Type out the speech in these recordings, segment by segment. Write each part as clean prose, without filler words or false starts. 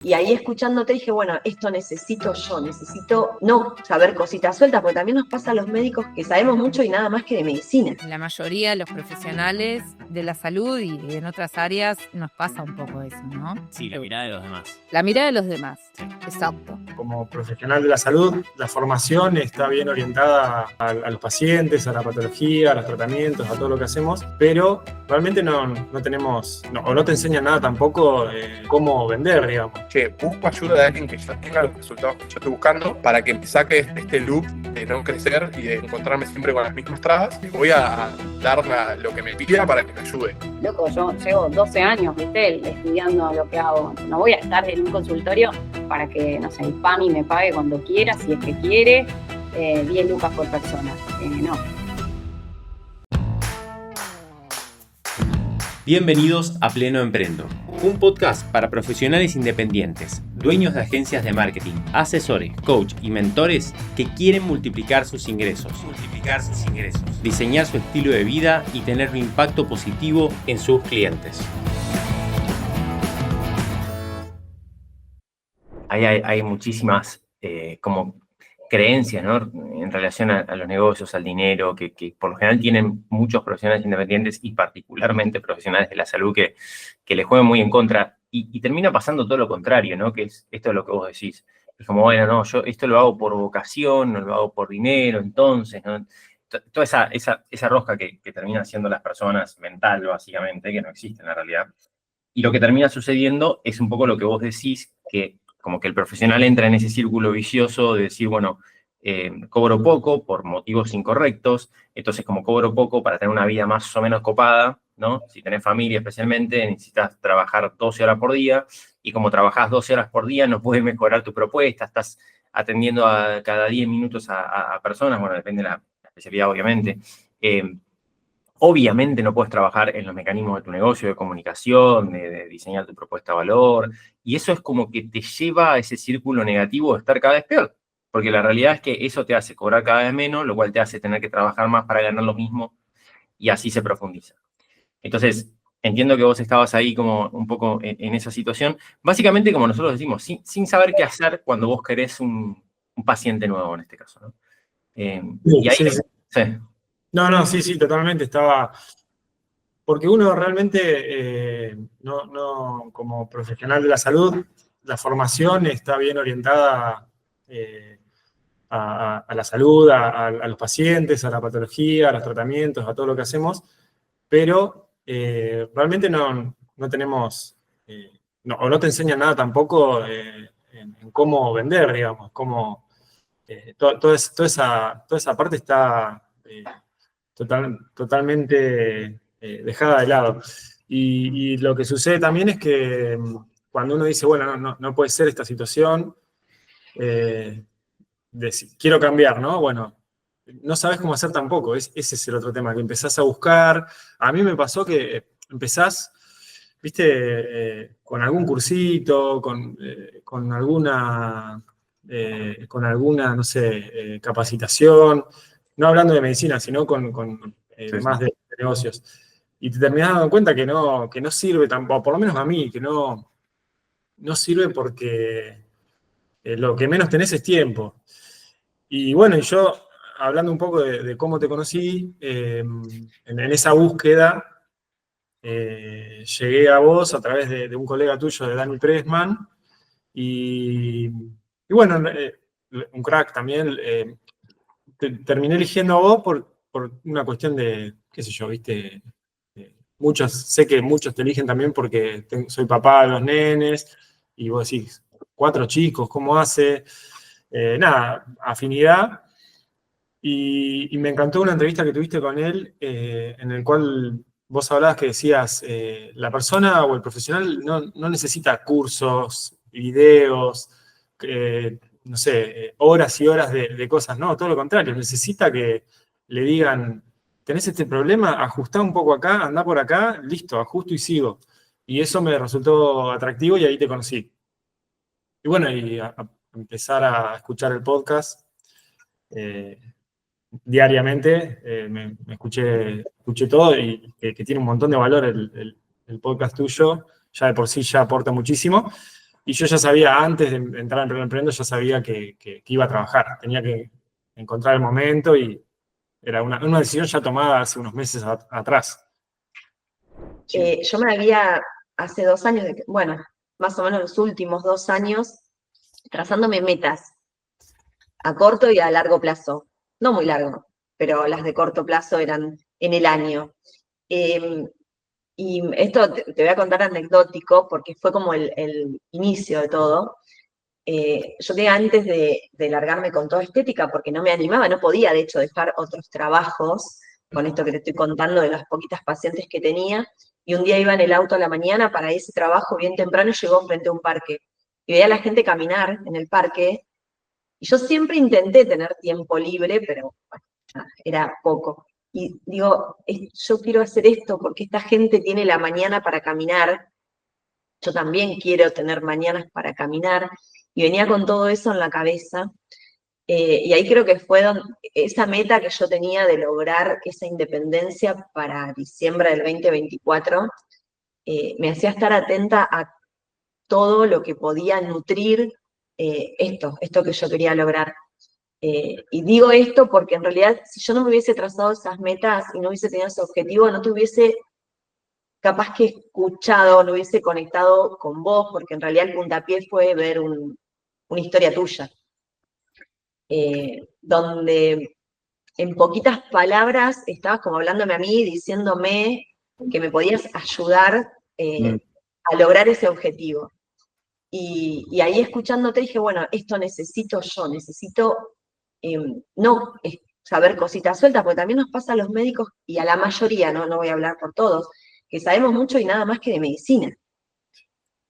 Y ahí escuchándote dije, bueno, esto necesito yo, necesito no saber cositas sueltas, porque también nos pasa a los médicos que sabemos mucho y nada más que de medicina. La mayoría de los profesionales de la salud y en otras áreas nos pasa un poco eso, ¿no? Sí, la mirada de los demás. La mirada de los demás, exacto. Como profesional de la salud, la formación está bien orientada a los pacientes, a la patología, a los tratamientos, a todo lo que hacemos, pero realmente no tenemos, o no te enseñan nada tampoco cómo vender, digamos. Che, busco ayuda de alguien que ya tenga los resultados que yo estoy buscando para que me saque este loop de no crecer y de encontrarme siempre con las mismas trabas. Voy a dar lo que me pida para que me ayude. Loco, yo llevo 12 años, ¿viste? Estudiando lo que hago. No voy a estar en un consultorio para que, no sé, el PAMI me pague cuando quiera, si es que quiere, 10 lucas por persona. No. Bienvenidos a Pleno Emprendo, un podcast para profesionales independientes, dueños de agencias de marketing, asesores, coach y mentores que quieren multiplicar sus ingresos, diseñar su estilo de vida y tener un impacto positivo en sus clientes. Hay muchísimas como creencias, ¿no?, en relación a los negocios, al dinero, que por lo general tienen muchos profesionales independientes y particularmente profesionales de la salud que les juegan muy en contra y termina pasando todo lo contrario, ¿no?, que es esto de lo que vos decís. Es como, bueno, no, yo esto lo hago por vocación, no lo hago por dinero, entonces, ¿no? Toda esa rosca que terminan haciendo las personas mental, básicamente, que no existe en la realidad. Y lo que termina sucediendo es un poco lo que vos decís, que como que el profesional entra en ese círculo vicioso de decir, bueno, cobro poco por motivos incorrectos, entonces como cobro poco para tener una vida más o menos copada, ¿no? Si tenés familia especialmente, necesitas trabajar 12 horas por día, y como trabajás 12 horas por día no puedes mejorar tu propuesta, estás atendiendo a cada 10 minutos a personas, bueno, depende de la especialidad, obviamente. Obviamente no puedes trabajar en los mecanismos de tu negocio, de comunicación, de diseñar tu propuesta de valor, y eso es como que te lleva a ese círculo negativo de estar cada vez peor, porque la realidad es que eso te hace cobrar cada vez menos, lo cual te hace tener que trabajar más para ganar lo mismo, y así se profundiza. Entonces, entiendo que vos estabas ahí como un poco en esa situación, básicamente como nosotros decimos, sin saber qué hacer cuando vos querés un paciente nuevo en este caso, ¿no? Y ahí... Sí. No, sí, totalmente. Estaba. Porque uno realmente, como profesional de la salud, la formación está bien orientada a la salud, a los pacientes, a la patología, a los tratamientos, a todo lo que hacemos, pero realmente no tenemos, o no te enseñan nada tampoco en cómo vender, digamos, cómo toda esa parte está totalmente dejada de lado. Y lo que sucede también es que cuando uno dice, bueno, no puede ser esta situación, quiero cambiar, ¿no? Bueno, no sabes cómo hacer tampoco, ese es el otro tema, que empezás a buscar. A mí me pasó que empezás, viste, con algún cursito, con alguna, no sé, capacitación, no hablando de medicina, sino más de negocios. Y te terminás dando cuenta que no sirve tampoco, por lo menos a mí, que no sirve porque lo que menos tenés es tiempo. Y bueno, y yo, hablando un poco de cómo te conocí, en esa búsqueda, llegué a vos a través de un colega tuyo, de Dani Pressman, y bueno, un crack también. Terminé eligiendo a vos por una cuestión de, qué sé yo, viste, sé que muchos te eligen también porque soy papá de los nenes, y vos decís, 4 chicos, ¿cómo hace? Nada, afinidad. Y me encantó una entrevista que tuviste con él, en el cual vos hablabas que decías, la persona o el profesional no necesita cursos, videos, no sé, horas y horas de cosas, no, todo lo contrario, necesita que le digan, tenés este problema, ajustá un poco acá, andá por acá, listo, ajusto y sigo. Y eso me resultó atractivo y ahí te conocí. Y bueno, y a empezar a escuchar el podcast diariamente, me escuché todo y que tiene un montón de valor el podcast tuyo, ya de por sí ya aporta muchísimo. Y yo ya sabía, antes de entrar en Pleno Emprendo, ya sabía que iba a trabajar. Tenía que encontrar el momento y era una decisión ya tomada hace unos meses atrás. Yo me había, hace 2 años, bueno, más o menos los últimos 2 años, trazándome metas a corto y a largo plazo. No muy largo, pero las de corto plazo eran en el año. Y esto te voy a contar anecdótico, porque fue como el inicio de todo. Yo que antes de largarme con toda estética, porque no me animaba, no podía de hecho dejar otros trabajos, con esto que te estoy contando de las poquitas pacientes que tenía, y un día iba en el auto a la mañana para ese trabajo bien temprano y llegó frente a un parque. Y veía a la gente caminar en el parque, y yo siempre intenté tener tiempo libre, pero bueno, era poco. Y digo, yo quiero hacer esto porque esta gente tiene la mañana para caminar, yo también quiero tener mañanas para caminar, y venía con todo eso en la cabeza, y ahí creo que fue esa meta que yo tenía de lograr esa independencia para diciembre del 2024, me hacía estar atenta a todo lo que podía nutrir esto que yo quería lograr. Y digo esto porque en realidad, si yo no me hubiese trazado esas metas y no hubiese tenido ese objetivo, no te hubiese capaz que escuchado, no hubiese conectado con vos, porque en realidad el puntapié fue ver una historia tuya, donde en poquitas palabras estabas como hablándome a mí, diciéndome que me podías ayudar a lograr ese objetivo. Y ahí escuchándote dije, bueno, esto necesito yo, necesito no saber cositas sueltas, porque también nos pasa a los médicos y a la mayoría, no voy a hablar por todos, que sabemos mucho y nada más que de medicina.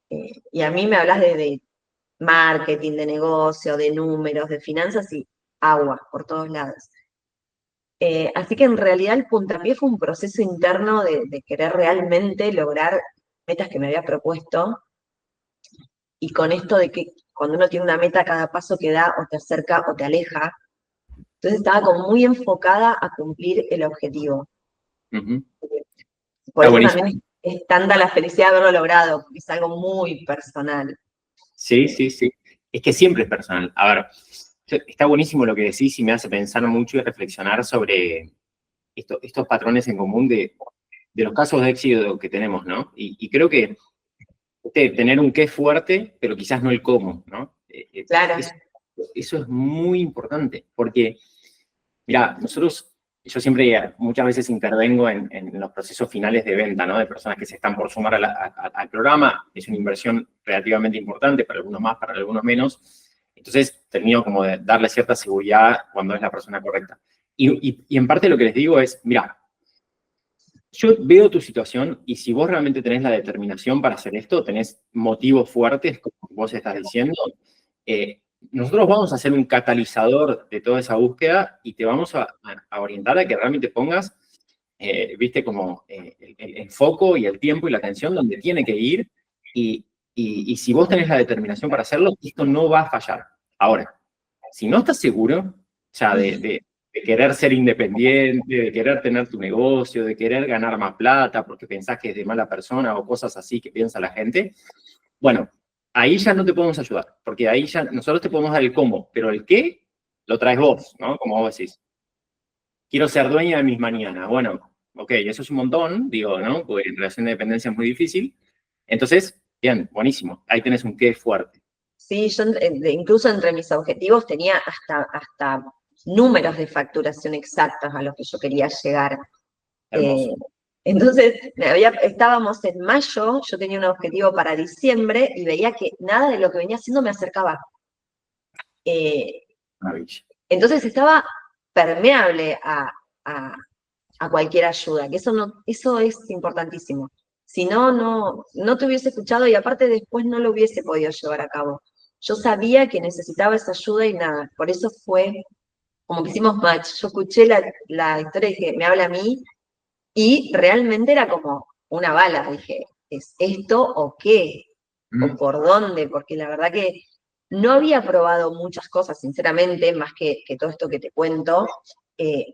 Y a mí me hablas de marketing, de negocio, de números, de finanzas y agua por todos lados. Así que en realidad el puntapié fue un proceso interno de querer realmente lograr metas que me había propuesto, y con esto de que cuando uno tiene una meta, cada paso que da o te acerca o te aleja. Entonces estaba como muy enfocada a cumplir el objetivo. Ujú. Por Está eso buenísimo. también es tanta la felicidad de haberlo logrado, porque es algo muy personal. Sí, sí, sí. Es que siempre es personal. A ver, está buenísimo lo que decís y me hace pensar mucho y reflexionar sobre estos patrones en común de los casos de éxito que tenemos, ¿no? Y creo que tener un qué fuerte, pero quizás no el cómo, ¿no? Claro. Eso es muy importante, porque, mira, yo siempre muchas veces intervengo en los procesos finales de venta, ¿no? De personas que se están por sumar al programa. Es una inversión relativamente importante, para algunos más, para algunos menos. Entonces, termino como de darle cierta seguridad cuando es la persona correcta. Y en parte lo que les digo es, mira, yo veo tu situación y si vos realmente tenés la determinación para hacer esto, tenés motivos fuertes, como vos estás diciendo, nosotros vamos a ser un catalizador de toda esa búsqueda y te vamos a orientar a que realmente pongas, viste, como el foco y el tiempo y la atención donde tiene que ir, y si vos tenés la determinación para hacerlo, esto no va a fallar. Ahora, si no estás seguro, ya de querer ser independiente, de querer tener tu negocio, de querer ganar más plata porque pensás que es de mala persona o cosas así que piensa la gente, bueno, ahí ya no te podemos ayudar, porque ahí ya nosotros te podemos dar el cómo, pero el qué lo traes vos, ¿no? Como vos decís. Quiero ser dueña de mis mañanas. Bueno, ok, eso es un montón, digo, ¿no? Porque en relación de dependencia es muy difícil. Entonces, bien, buenísimo. Ahí tenés un qué fuerte. Sí, yo incluso entre mis objetivos tenía hasta números de facturación exactos a los que yo quería llegar. Hermoso. Entonces, estábamos en mayo, yo tenía un objetivo para diciembre y veía que nada de lo que venía haciendo me acercaba. Maravilla. Entonces estaba permeable a cualquier ayuda, que eso es importantísimo. Si no te hubiese escuchado y aparte después no lo hubiese podido llevar a cabo. Yo sabía que necesitaba esa ayuda y nada, por eso fue como que hicimos match. Yo escuché la historia y dije, me habla a mí, y realmente era como una bala. Dije, ¿es esto o qué? ¿O por dónde? Porque la verdad que no había probado muchas cosas, sinceramente, más que todo esto que te cuento,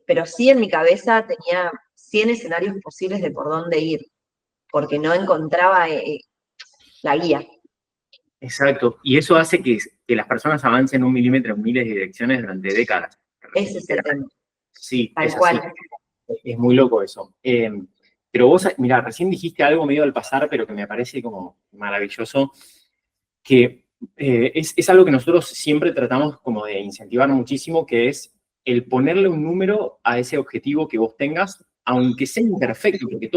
pero sí en mi cabeza tenía 100 escenarios posibles de por dónde ir, porque no encontraba la guía. Exacto. Y eso hace que las personas avancen 1 milímetro en miles de direcciones durante décadas. Ese es el tema, Sí, tal es así. cual. Es muy loco eso. Pero vos, mira, recién dijiste algo medio al pasar, pero que me parece como maravilloso, que es algo que nosotros siempre tratamos como de incentivar muchísimo, que es el ponerle un número a ese objetivo que vos tengas, aunque sea imperfecto, porque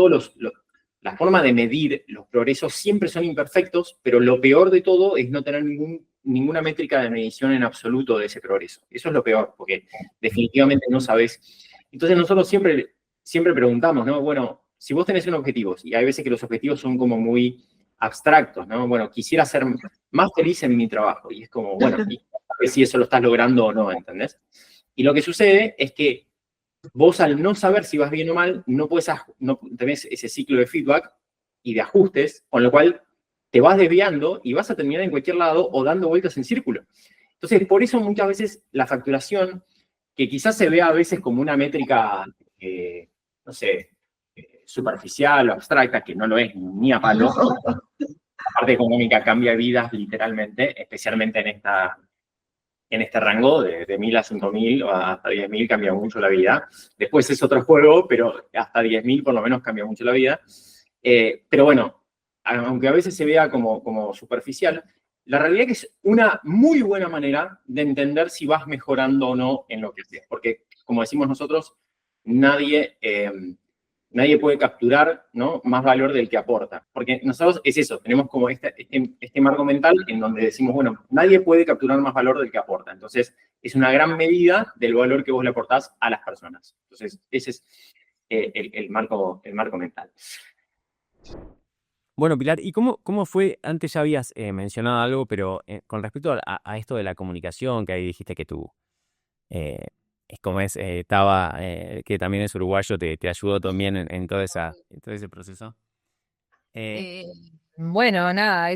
la forma de medir los progresos siempre son imperfectos, pero lo peor de todo es no tener ninguna métrica de medición en absoluto de ese progreso. Eso es lo peor, porque definitivamente no sabés. Entonces nosotros siempre preguntamos, ¿no? Bueno, si vos tenés un objetivo, y hay veces que los objetivos son como muy abstractos, ¿no? Bueno, quisiera ser más feliz en mi trabajo. Y es como, bueno, y si eso lo estás logrando o no, ¿entendés? Y lo que sucede es que vos, al no saber si vas bien o mal, no tenés ese ciclo de feedback y de ajustes, con lo cual te vas desviando y vas a terminar en cualquier lado o dando vueltas en círculo. Entonces, por eso muchas veces la facturación, que quizás se vea a veces como una métrica, no sé, superficial o abstracta, que no lo es ni a palo, la parte económica cambia vidas literalmente, especialmente en este rango de 1.000 a 5.000 o hasta 10.000 cambia mucho la vida. Después es otro juego, pero hasta 10.000 por lo menos cambia mucho la vida. Pero bueno, aunque a veces se vea como superficial, la realidad es que es una muy buena manera de entender si vas mejorando o no en lo que haces. Porque, como decimos nosotros, nadie puede capturar, ¿no?, más valor del que aporta. Porque nosotros es eso, tenemos como este marco mental en donde decimos, bueno, nadie puede capturar más valor del que aporta. Entonces, es una gran medida del valor que vos le aportás a las personas. Entonces, ese es el marco mental. Bueno, Pilar, ¿y cómo fue? Antes ya habías mencionado algo, pero con respecto a esto de la comunicación, que ahí dijiste que tú, es como Taba, que también es uruguayo, te ayudó también en todo ese proceso. Bueno, nada,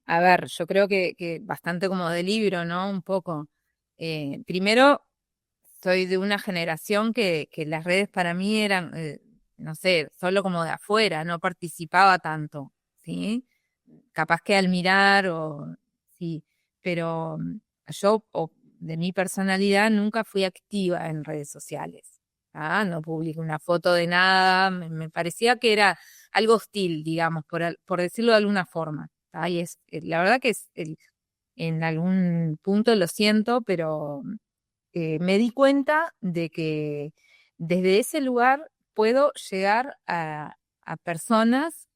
a ver, yo creo que bastante como de libro, ¿no? Un poco. Primero, soy de una generación que las redes para mí eran, no sé, solo como de afuera, no participaba tanto, ¿sí? Capaz que al mirar sí, pero yo, de mi personalidad, nunca fui activa en redes sociales. No publiqué una foto de nada, me parecía que era algo hostil, digamos, por decirlo de alguna forma. Y la verdad que en algún punto lo siento, pero me di cuenta de que desde ese lugar puedo llegar a personas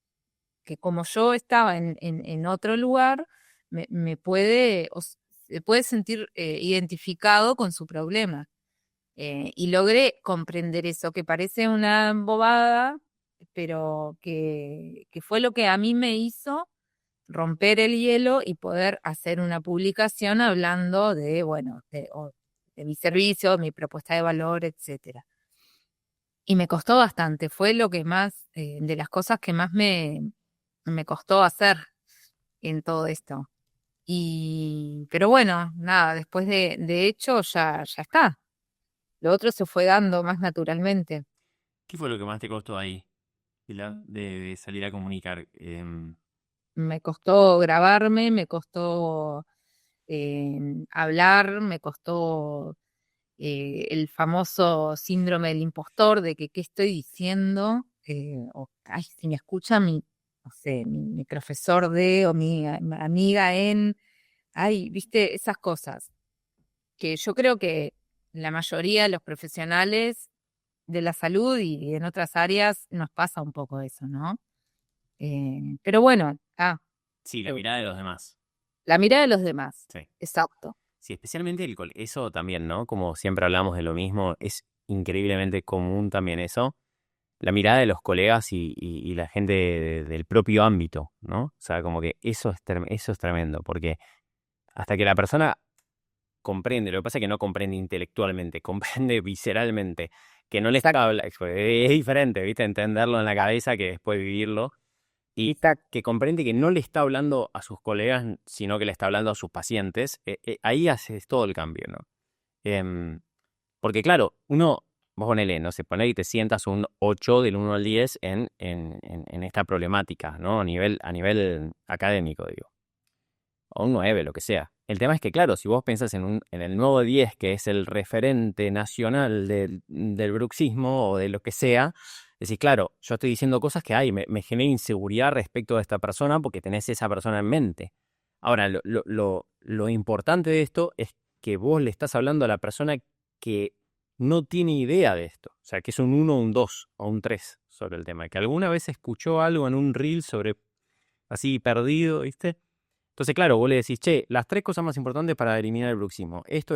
que, como yo estaba en otro lugar, se puede sentir identificado con su problema. Y logré comprender eso, que parece una bobada, pero que fue lo que a mí me hizo romper el hielo y poder hacer una publicación hablando de, bueno, de mi servicio, mi propuesta de valor, etcétera. Y me costó bastante, fue lo que más, de las cosas que más me costó hacer en todo esto. Pero bueno, nada, después de hecho ya está. Lo otro se fue dando más naturalmente. ¿Qué fue lo que más te costó ahí, Pilar, de salir a comunicar? Me costó grabarme, me costó hablar, me costó el famoso síndrome del impostor, de que qué estoy diciendo, ay, si me escucha no sé, mi profesor o mi amiga ay, viste, esas cosas, que yo creo que la mayoría de los profesionales de la salud y en otras áreas nos pasa un poco eso, ¿no? Pero bueno, Sí, la mirada de los demás. la mirada de los demás, Sí. exacto. Sí, especialmente eso también, ¿no? Como siempre hablamos de lo mismo, es increíblemente común también eso. La mirada de los colegas y la gente del propio ámbito, ¿no? O sea, como que eso es tremendo, porque hasta que la persona comprende, lo que pasa es que no comprende intelectualmente, comprende visceralmente, que no le está hablando, es diferente, ¿viste? Entenderlo en la cabeza que después vivirlo. Y que comprende que no le está hablando a sus colegas, sino que le está hablando a sus pacientes, ahí haces todo el cambio, ¿no? Porque claro, vos ponele, no sé, poné y te sientas un 8 del 1 al 10 en esta problemática, ¿no? A nivel académico, digo. o un 9, lo que sea. El tema es que, claro, si vos pensás en el nuevo 10, que es el referente nacional del bruxismo o de lo que sea, decís, claro, yo estoy diciendo cosas que me genera inseguridad respecto a esta persona porque tenés esa persona en mente. Ahora, lo importante de esto es que vos le estás hablando a la persona que no tiene idea de esto. O sea, que es un 1, un 2 o un 3 sobre el tema. Que alguna vez escuchó algo en un reel sobre así perdido, ¿viste? Entonces, claro, vos le decís, che, las 3 cosas más importantes para eliminar el bruxismo. Esto,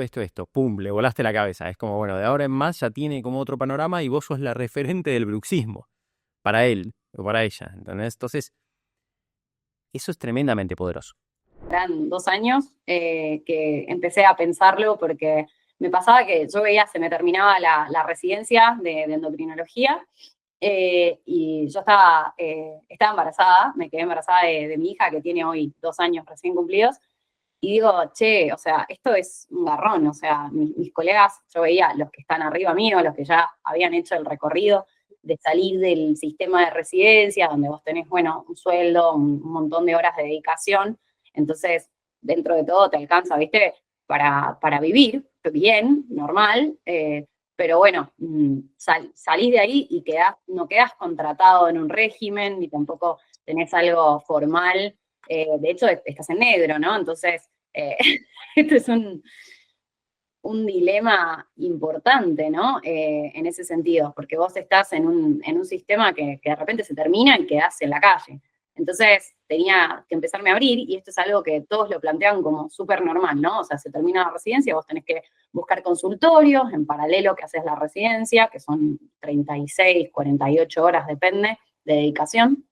pum, le volaste la cabeza. Es como, bueno, de ahora en más ya tiene como otro panorama y vos sos la referente del bruxismo. Para él o para ella, ¿entendés? Entonces, eso es tremendamente poderoso. Eran 2 años que empecé a pensarlo porque me pasaba que yo veía, se me terminaba la residencia de endocrinología y yo estaba embarazada, me quedé embarazada de mi hija que tiene hoy 2 años recién cumplidos y digo, che, o sea, esto es un garrón, o sea, mis colegas, yo veía los que están arriba mío, los que ya habían hecho el recorrido de salir del sistema de residencia, donde vos tenés, bueno, un sueldo, un montón de horas de dedicación. Entonces, dentro de todo te alcanza, ¿viste? Para vivir bien, normal, pero bueno, salís de ahí y no quedás contratado en un régimen, ni tampoco tenés algo formal. De hecho, estás en negro, ¿no? Entonces, esto es un dilema importante, ¿no? En ese sentido, porque vos estás en un sistema que de repente se termina y quedás en la calle. Entonces tenía que empezarme a abrir, y esto es algo que todos lo plantean como súper normal, ¿no? O sea, se termina la residencia, vos tenés que buscar consultorios en paralelo que haces la residencia, que son 36, 48 horas, depende, de dedicación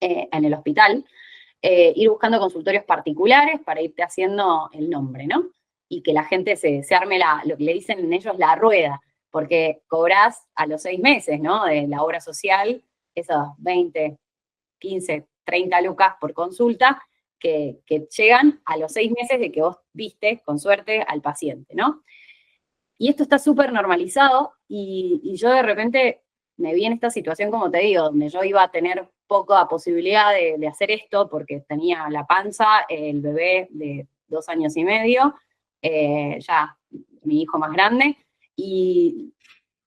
en el hospital. Ir buscando consultorios particulares para irte haciendo el nombre, ¿no? Y que la gente se arme lo que le dicen ellos la rueda, porque cobrás a los 6 meses, ¿no? De la obra social, esos 20, 15, 30 lucas por consulta, que llegan a los 6 meses de que vos viste, con suerte, al paciente, ¿no? Y esto está súper normalizado, y yo de repente me vi en esta situación, como te digo, donde yo iba a tener poca posibilidad de hacer esto, porque tenía la panza, el bebé de 2 años y medio, ya mi hijo más grande, y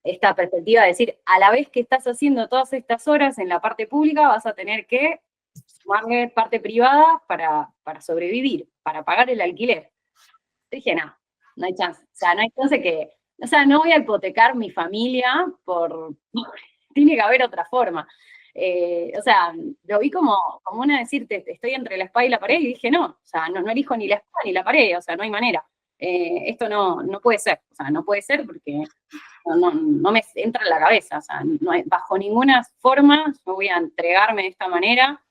esta perspectiva de decir, a la vez que estás haciendo todas estas horas en la parte pública, vas a tener que sumarle parte privada para sobrevivir, para pagar el alquiler. Dije, no hay chance. O sea, no hay chance no voy a hipotecar mi familia tiene que haber otra forma. O sea, lo vi como una decirte, estoy entre la espada y la pared, y dije, no, o sea, no elijo ni la espada ni la pared, o sea, no hay manera. Esto no puede ser, o sea, no puede ser porque no me entra en la cabeza, o sea, bajo ninguna forma yo voy a entregarme de esta manera.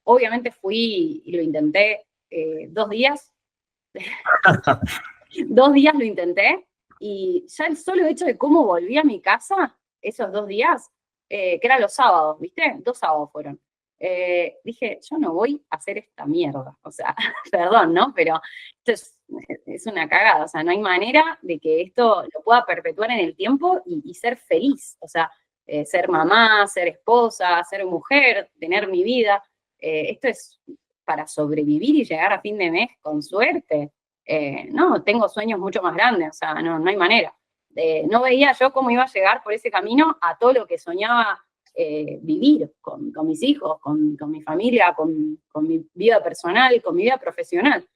Obviamente fui y lo intenté 2 días. 2 días lo intenté, y ya el solo hecho de cómo volví a mi casa esos 2 días, que eran los sábados, ¿viste? 2 sábados fueron. Dije, yo no voy a hacer esta mierda, o sea, perdón, ¿no? Pero esto es una cagada, o sea, no hay manera de que esto lo pueda perpetuar en el tiempo y ser feliz, o sea, ser mamá, ser esposa, ser mujer, tener mi vida. Esto es para sobrevivir y llegar a fin de mes con suerte. No, tengo sueños mucho más grandes, o sea, no hay manera. No veía yo cómo iba a llegar por ese camino a todo lo que soñaba vivir con mis hijos, con mi familia, con mi vida personal, con mi vida profesional.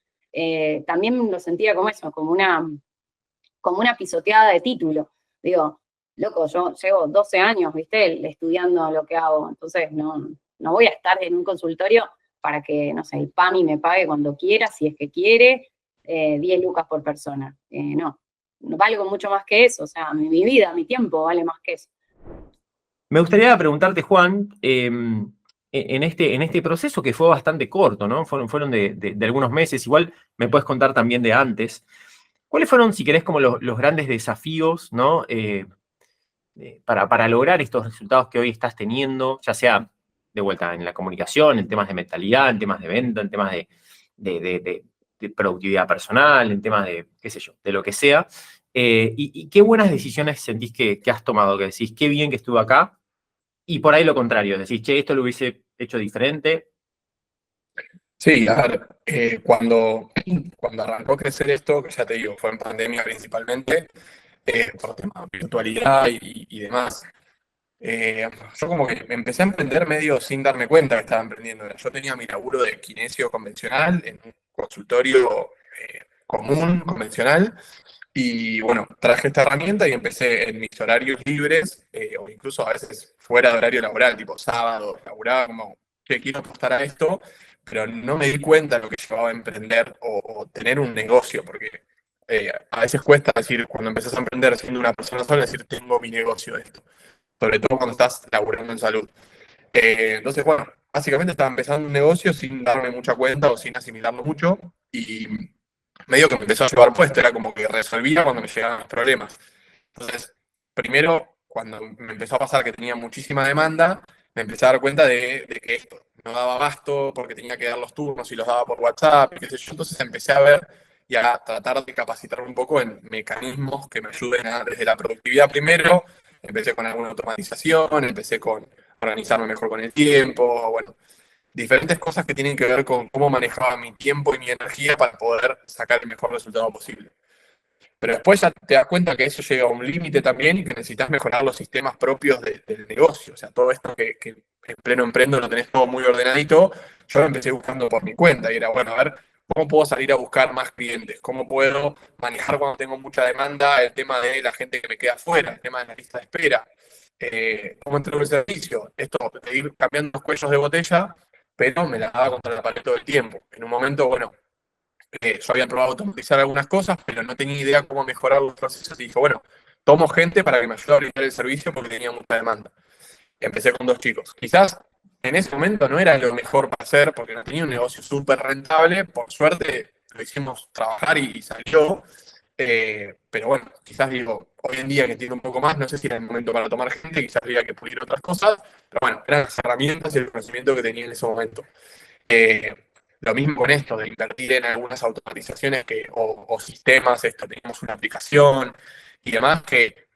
También lo sentía como eso, como una pisoteada de título. Digo, loco, yo llevo 12 años, ¿viste? Estudiando lo que hago, entonces no voy a estar en un consultorio para que, no sé, el PAMI me pague cuando quiera, si es que quiere, 10 lucas por persona. No valgo mucho más que eso, o sea, mi vida, mi tiempo vale más que eso. Me gustaría preguntarte, Juan, en este proceso que fue bastante corto, ¿no? Fueron de algunos meses, igual me puedes contar también de antes. ¿Cuáles fueron, si querés, como los grandes desafíos, ¿no? Para lograr estos resultados que hoy estás teniendo, ya sea de vuelta en la comunicación, en temas de mentalidad, en temas de venta, en temas de productividad personal, en temas de, qué sé yo, de lo que sea. Y qué buenas decisiones sentís que has tomado, que decís, qué bien que estuve acá, y por ahí lo contrario, decís, che, esto lo hubiese hecho diferente. Sí, a ver, cuando arrancó a crecer esto, que ya te digo, fue en pandemia principalmente, por tema de virtualidad y demás. Yo como que me empecé a emprender medio sin darme cuenta que estaba emprendiendo. Yo tenía mi laburo de kinesio convencional en un consultorio común, convencional, y bueno, traje esta herramienta y empecé en mis horarios libres, o incluso a veces fuera de horario laboral, tipo sábado, laburaba como que quiero apostar a esto, pero no me di cuenta de lo que llevaba a emprender o tener un negocio, porque a veces cuesta decir, cuando empezás a emprender siendo una persona sola, decir, tengo mi negocio de esto, sobre todo cuando estás laburando en salud. Entonces, bueno, básicamente estaba empezando un negocio sin darme mucha cuenta o sin asimilarlo mucho, y medio que me empezó a llevar puesto, era como que resolvía cuando me llegaban los problemas. Entonces, primero, cuando me empezó a pasar que tenía muchísima demanda, me empecé a dar cuenta de que esto no daba abasto porque tenía que dar los turnos y los daba por WhatsApp, y qué sé yo. Entonces empecé a ver y a tratar de capacitarme un poco en mecanismos que me ayuden desde la productividad primero. Empecé con alguna automatización, empecé con organizarme mejor con el tiempo, bueno, diferentes cosas que tienen que ver con cómo manejaba mi tiempo y mi energía para poder sacar el mejor resultado posible. Pero después ya te das cuenta que eso llega a un límite también y que necesitas mejorar los sistemas propios del negocio. O sea, todo esto que en pleno emprendo lo tenés todo muy ordenadito, yo lo empecé buscando por mi cuenta y era, bueno, a ver, ¿cómo puedo salir a buscar más clientes? ¿Cómo puedo manejar cuando tengo mucha demanda el tema de la gente que me queda afuera, el tema de la lista de espera? ¿Cómo entrego el servicio? Esto de ir cambiando los cuellos de botella, pero me la daba contra la pared todo el tiempo. En un momento, bueno, yo había probado automatizar algunas cosas, pero no tenía idea cómo mejorar los procesos y dije, bueno, tomo gente para que me ayude a brindar el servicio porque tenía mucha demanda. Empecé con 2 chicos. Quizás en ese momento no era lo mejor para hacer porque no tenía un negocio súper rentable. Por suerte lo hicimos trabajar y salió. Pero bueno, quizás digo, hoy en día que entiendo un poco más, no sé si era el momento para tomar gente, quizás había que pulir otras cosas, pero bueno, eran las herramientas y el conocimiento que tenía en ese momento. Eh, lo mismo con esto, de invertir en algunas automatizaciones o sistemas, esto, teníamos una aplicación y demás que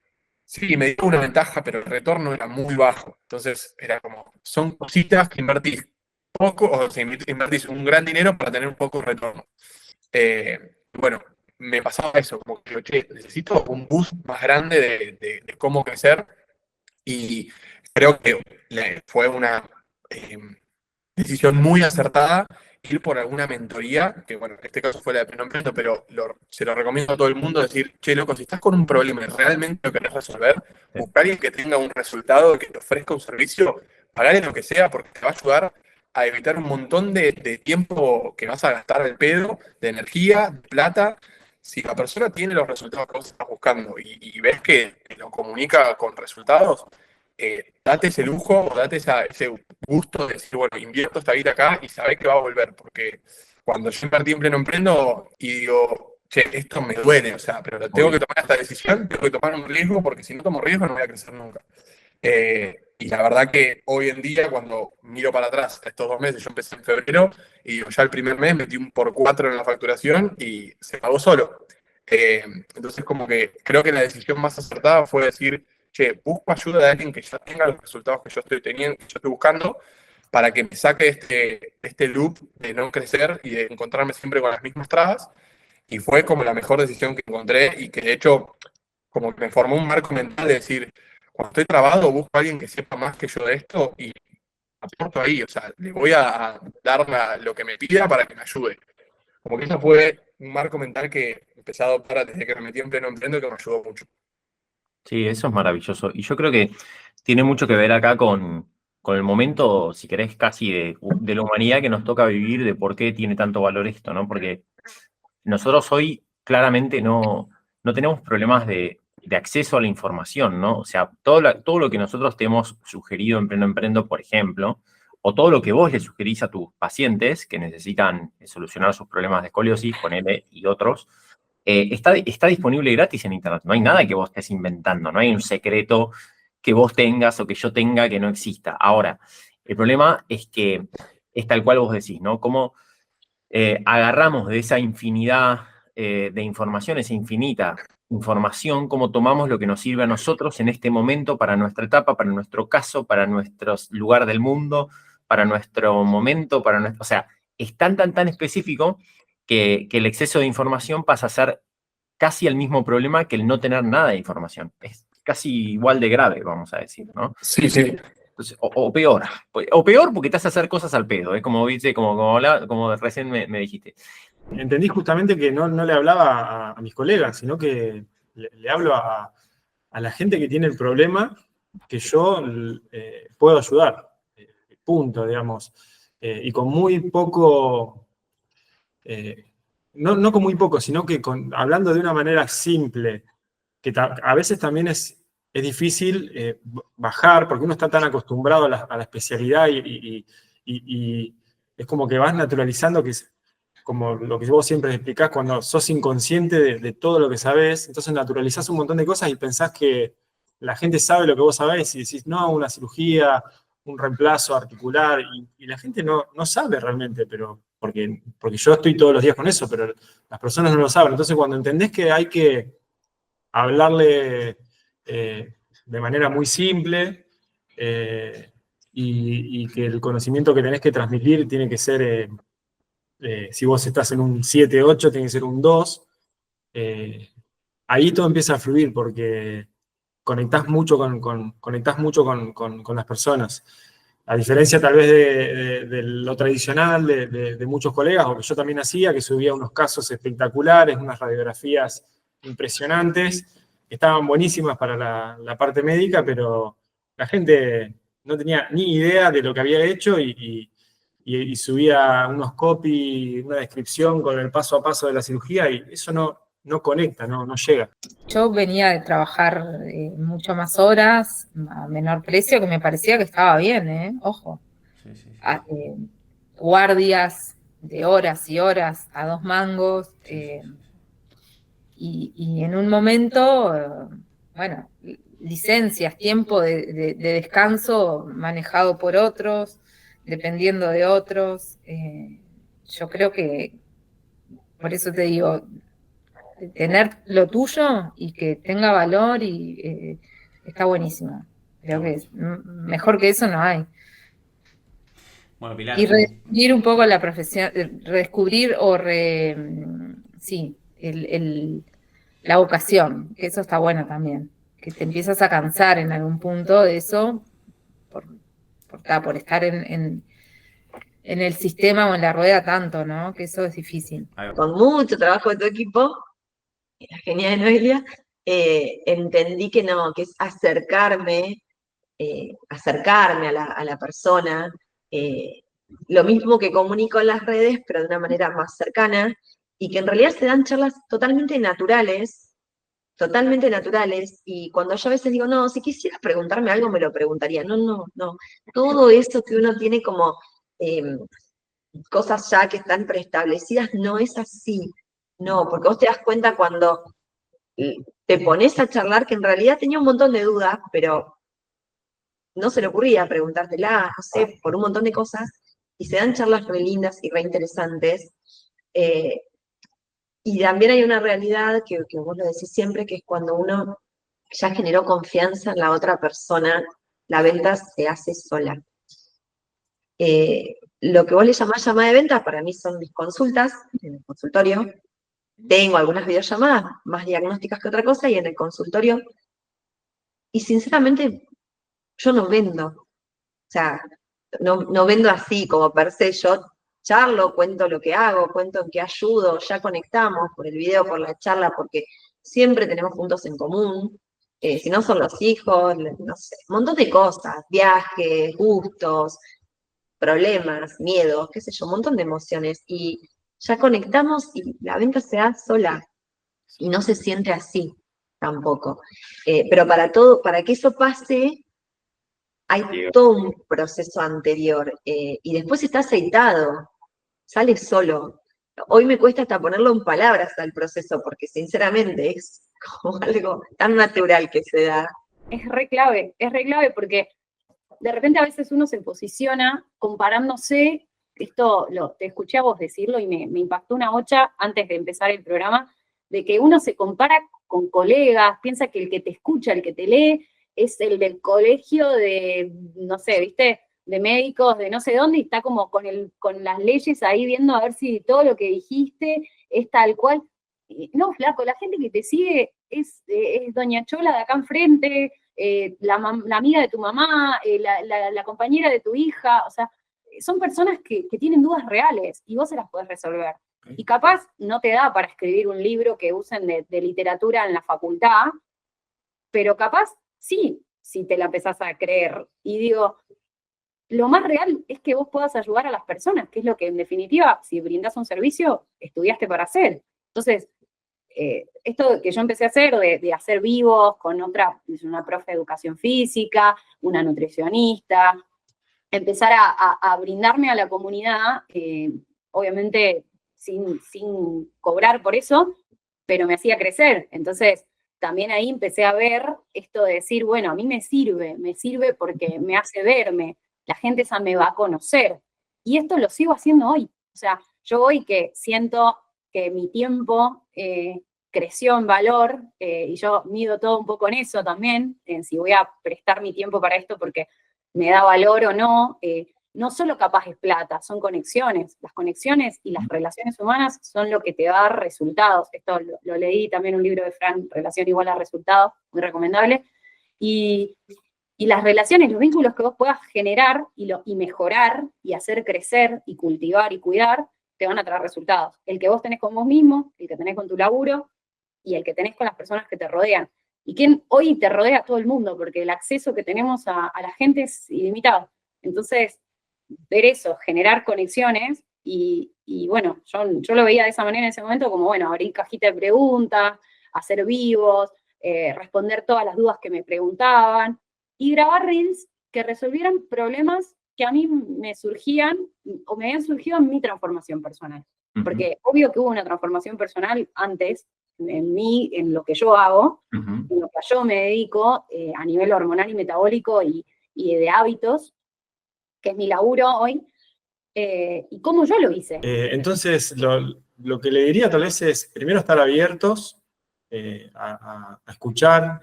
sí, me dio una ventaja, pero el retorno era muy bajo. Entonces era como, son cositas que invertís poco, o sea, invertís un gran dinero para tener un poco de retorno. Bueno, me pasaba eso, como que, che, necesito un boost más grande de cómo crecer, y creo que fue una decisión muy acertada ir por alguna mentoría, que bueno, en este caso fue la de Pleno Emprendo, pero se lo recomiendo a todo el mundo, decir, che, loco, si estás con un problema y realmente lo querés resolver, buscar a alguien que tenga un resultado, que te ofrezca un servicio, pagarle lo que sea, porque te va a ayudar a evitar un montón de tiempo que vas a gastar al pedo, de energía, de plata. Si la persona tiene los resultados que vos estás buscando y ves que lo comunica con resultados, date ese lujo o date ese gusto de decir, bueno, invierto esta vida acá y sabés que va a volver, porque cuando yo invertí en Pleno Emprendo y digo, che, esto me duele, o sea, pero tengo que tomar esta decisión, tengo que tomar un riesgo, porque si no tomo riesgo no voy a crecer nunca. Y la verdad que hoy en día, cuando miro para atrás, estos 2 meses, yo empecé en febrero, y digo, ya el primer mes metí un por 4 en la facturación y se pagó solo. Entonces, como que creo que la decisión más acertada fue decir, che, busco ayuda de alguien que ya tenga los resultados que yo estoy teniendo, que yo estoy buscando, para que me saque este loop de no crecer y de encontrarme siempre con las mismas trabas. Y fue como la mejor decisión que encontré y que de hecho como que me formó un marco mental de decir, cuando estoy trabado busco a alguien que sepa más que yo de esto y aporto ahí, o sea, le voy a dar lo que me pida para que me ayude. Como que eso fue un marco mental que empecé a adoptar desde que me metí en Pleno Emprendo y que me ayudó mucho. Sí, eso es maravilloso. Y yo creo que tiene mucho que ver acá con el momento, si querés, casi de la humanidad que nos toca vivir, de por qué tiene tanto valor esto, ¿no? Porque nosotros hoy claramente no tenemos problemas de acceso a la información, ¿no? O sea, todo lo que nosotros te hemos sugerido en Pleno Emprendo, por ejemplo, o todo lo que vos le sugerís a tus pacientes que necesitan solucionar sus problemas de escoliosis, ponele, y otros, está disponible gratis en Internet. No hay nada que vos estés inventando, no hay un secreto que vos tengas o que yo tenga que no exista. Ahora, el problema es que es tal cual vos decís, ¿no? Cómo agarramos de esa infinidad de información, esa infinita información, cómo tomamos lo que nos sirve a nosotros en este momento, para nuestra etapa, para nuestro caso, para nuestro lugar del mundo, para nuestro momento, o sea, es tan específico que el exceso de información pasa a ser casi el mismo problema que el no tener nada de información. Es casi igual de grave, vamos a decir, ¿no? Sí. Entonces, o peor porque te hace hacer cosas al pedo, ¿eh? Como viste, como recién me dijiste. Entendí justamente que no le hablaba a mis colegas, sino que le hablo a la gente que tiene el problema que yo puedo ayudar. Punto, digamos. Y con muy poco, no con muy poco, sino que hablando de una manera simple, que a veces también es difícil bajar, porque uno está tan acostumbrado a la especialidad y es como que vas naturalizando, que es como lo que vos siempre explicás, cuando sos inconsciente de todo lo que sabés, entonces naturalizás un montón de cosas y pensás que la gente sabe lo que vos sabés y decís, no, una cirugía, un reemplazo articular, y la gente no sabe realmente, pero porque yo estoy todos los días con eso, pero las personas no lo saben. Entonces cuando entendés que hay que hablarle de manera muy simple y que el conocimiento que tenés que transmitir tiene que ser, si vos estás en un 7-8, tiene que ser un 2. Ahí todo empieza a fluir porque conectás mucho con las personas. A diferencia tal vez de lo tradicional de muchos colegas, o que yo también hacía, que subía unos casos espectaculares, unas radiografías impresionantes, que estaban buenísimas para la parte médica, pero la gente no tenía ni idea de lo que había hecho y subía unos copy, una descripción con el paso a paso de la cirugía, y eso no conecta, no llega. Yo venía de trabajar mucho más horas, a menor precio, que me parecía que estaba bien, ojo. Sí. Guardias de horas y horas a 2 mangos, y en un momento, bueno, licencias, tiempo de descanso manejado por otros, dependiendo de otros. Yo creo que, por eso te digo, tener lo tuyo y que tenga valor y está buenísimo. Creo que mejor que eso no hay. Bueno, Pilar. Y redescubrir un poco la profesión, redescubrir sí, la vocación, que eso está bueno también, que te empiezas a cansar en algún punto de eso por estar en el sistema o en la rueda tanto, ¿no? Que eso es difícil. Con mucho trabajo de tu equipo, la genia de Noelia, entendí que no, que es acercarme a la persona, lo mismo que comunico en las redes, pero de una manera más cercana, y que en realidad se dan charlas totalmente naturales, y cuando yo a veces digo, no, si quisieras preguntarme algo, me lo preguntaría. No. Todo eso que uno tiene como cosas ya que están preestablecidas, no es así. No, porque vos te das cuenta cuando te pones a charlar que en realidad tenía un montón de dudas, pero no se le ocurría preguntártela, no sé, por un montón de cosas, y se dan charlas re lindas y re interesantes. Y también hay una realidad que vos lo decís siempre, que es cuando uno ya generó confianza en la otra persona, la venta se hace sola. Lo que vos le llamás llamada de venta, para mí son mis consultas en el consultorio. Tengo algunas videollamadas más diagnósticas que otra cosa, y en el consultorio, y sinceramente, yo no vendo. O sea, no vendo así como per se, yo charlo, cuento lo que hago, cuento en qué ayudo, ya conectamos por el video, por la charla, porque siempre tenemos puntos en común. Si no son los hijos, no sé, un montón de cosas, viajes, gustos, problemas, miedos, qué sé yo, un montón de emociones, y ya conectamos y la venta se da sola, y no se siente así tampoco. Pero para que eso pase, hay todo un proceso anterior, y después está aceitado, sale solo. Hoy me cuesta hasta ponerlo en palabras al proceso, porque sinceramente es como algo tan natural que se da. Es re clave porque de repente a veces uno se posiciona comparándose, te escuché a vos decirlo y me impactó una bocha antes de empezar el programa, de que uno se compara con colegas, piensa que el que te escucha, el que te lee, es el del colegio de, no sé, ¿viste? de médicos de no sé dónde y está como con las leyes ahí viendo a ver si todo lo que dijiste es tal cual. No, flaco, la gente que te sigue es Doña Chola de acá enfrente, la amiga de tu mamá, la compañera de tu hija, o sea, son personas que tienen dudas reales y vos se las podés resolver. Y capaz no te da para escribir un libro que usen de literatura en la facultad, pero capaz sí, si te la empezás a creer. Y digo, lo más real es que vos puedas ayudar a las personas, que es lo que en definitiva, si brindás un servicio, estudiaste para hacer. Entonces, esto que yo empecé a hacer, de hacer vivos con una profe de educación física, una nutricionista, empezar a brindarme a la comunidad, obviamente sin cobrar por eso, pero me hacía crecer. Entonces, también ahí empecé a ver esto de decir, bueno, a mí me sirve porque me hace verme, la gente esa me va a conocer. Y esto lo sigo haciendo hoy. O sea, yo hoy que siento que mi tiempo creció en valor, y yo mido todo un poco en eso también, en si voy a prestar mi tiempo para esto porque me da valor o no, no solo capaz es plata, son conexiones. Las conexiones y las relaciones humanas son lo que te va a dar resultados. Esto lo leí también en un libro de Fran, Relación igual a resultado, muy recomendable. Y las relaciones, los vínculos que vos puedas generar y mejorar y hacer crecer y cultivar y cuidar, te van a traer resultados. El que vos tenés con vos mismo, el que tenés con tu laburo y el que tenés con las personas que te rodean. Y que hoy te rodea a todo el mundo, porque el acceso que tenemos a la gente es ilimitado. Entonces, ver eso, generar conexiones, y bueno, yo lo veía de esa manera en ese momento, como bueno, abrir cajita de preguntas, hacer vivos, responder todas las dudas que me preguntaban, y grabar reels que resolvieran problemas que a mí me surgían, o me habían surgido en mi transformación personal. Porque obvio que hubo una transformación personal antes, en mí, en lo que yo hago, en lo que yo me dedico, a nivel hormonal y metabólico y de hábitos, que es mi laburo hoy, y cómo yo lo hice. Entonces, lo que le diría tal vez es, primero estar abiertos a escuchar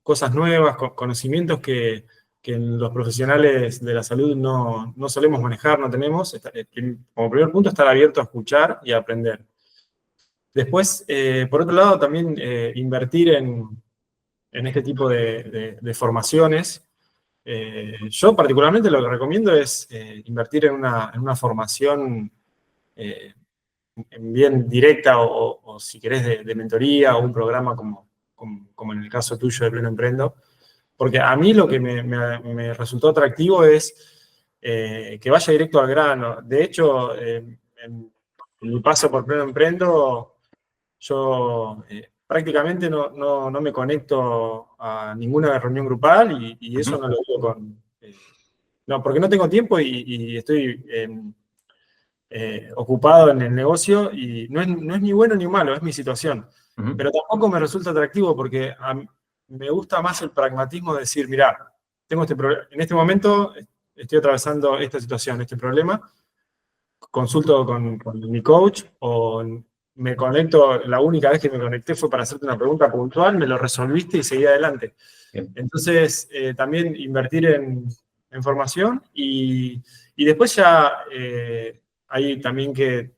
cosas nuevas, conocimientos que los profesionales de la salud no solemos manejar, no tenemos. Como primer punto, estar abierto a escuchar y a aprender. Después, por otro lado, también invertir en este tipo de formaciones. Yo particularmente lo que recomiendo es invertir en una formación bien directa o si querés de mentoría o un programa como en el caso tuyo de Pleno Emprendo, porque a mí lo que me resultó atractivo es que vaya directo al grano. De hecho, en mi paso por Pleno Emprendo, yo prácticamente no me conecto a ninguna reunión grupal y eso no lo digo con... no, porque no tengo tiempo y estoy ocupado en el negocio y no es ni bueno ni malo, es mi situación. Pero tampoco me resulta atractivo porque me gusta más el pragmatismo de decir, mirá, tengo en este momento estoy atravesando esta situación, este problema, consulto con mi coach o me conecto, la única vez que me conecté fue para hacerte una pregunta puntual, me lo resolviste y seguí adelante. Bien. Entonces, también invertir en formación y después ya hay también que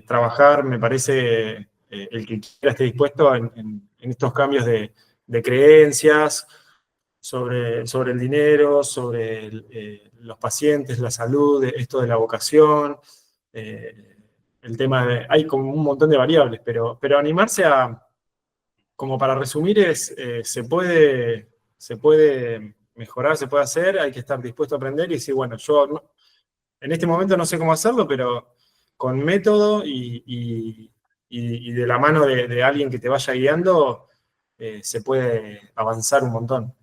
trabajar, me parece, el que quiera esté dispuesto en estos cambios de creencias sobre el dinero, sobre los pacientes, la salud, esto de la vocación, el tema hay como un montón de variables, pero animarse como para resumir, se puede mejorar, se puede hacer, hay que estar dispuesto a aprender y decir, bueno, yo en este momento no sé cómo hacerlo, pero con método y de la mano de alguien que te vaya guiando, se puede avanzar un montón.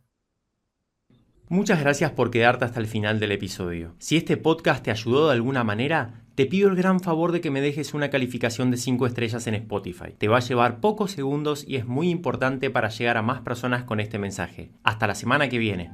Muchas gracias por quedarte hasta el final del episodio. Si este podcast te ayudó de alguna manera, te pido el gran favor de que me dejes una calificación de 5 estrellas en Spotify. Te va a llevar pocos segundos y es muy importante para llegar a más personas con este mensaje. Hasta la semana que viene.